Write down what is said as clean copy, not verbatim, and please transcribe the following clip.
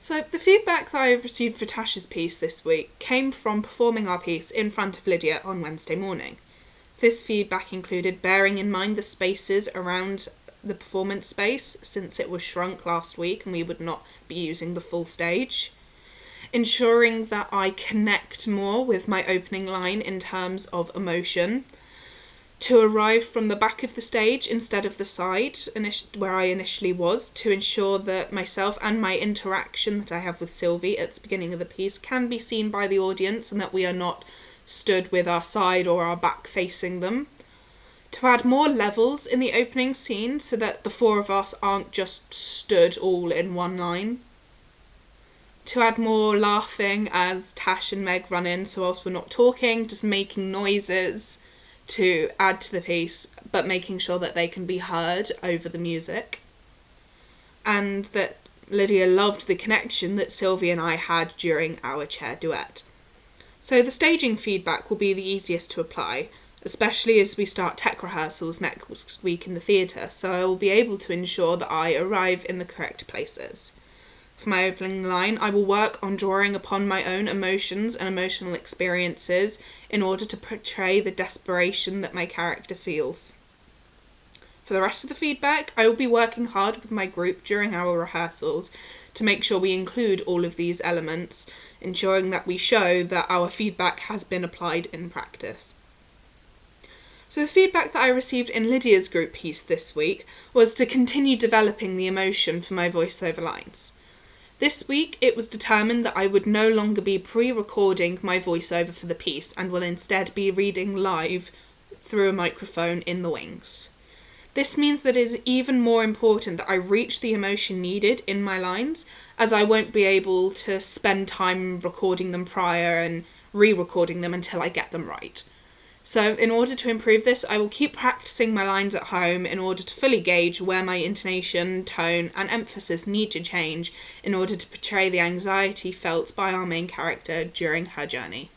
So the feedback that I received for Tash's piece this week came from performing our piece in front of Lydia on Wednesday morning. This feedback included bearing in mind the spaces around the performance space, since it was shrunk last week and we would not be using the full stage. Ensuring that I connect more with my opening line in terms of emotion. To arrive from the back of the stage instead of the side where I initially was, to ensure that myself and my interaction that I have with Sylvie at the beginning of the piece can be seen by the audience and that we are not stood with our side or our back facing them. To add more levels in the opening scene so that the four of us aren't just stood all in one line. To add more laughing as Tash and Meg run in, so whilst we're not talking, just making noises to add to the piece, but making sure that they can be heard over the music. And that Lydia loved the connection that Sylvie and I had during our chair duet. So the staging feedback will be the easiest to apply, especially as we start tech rehearsals next week in the theatre, so I will be able to ensure that I arrive in the correct places. For my opening line, I will work on drawing upon my own emotions and emotional experiences in order to portray the desperation that my character feels. For the rest of the feedback, I will be working hard with my group during our rehearsals to make sure we include all of these elements, ensuring that we show that our feedback has been applied in practice. So the feedback that I received in Lydia's group piece this week was to continue developing the emotion for my voiceover lines. This week, it was determined that I would no longer be pre-recording my voiceover for the piece and will instead be reading live through a microphone in the wings. This means that it is even more important that I reach the emotion needed in my lines, as I won't be able to spend time recording them prior and re-recording them until I get them right. So in order to improve this, I will keep practicing my lines at home in order to fully gauge where my intonation, tone and emphasis need to change in order to portray the anxiety felt by our main character during her journey.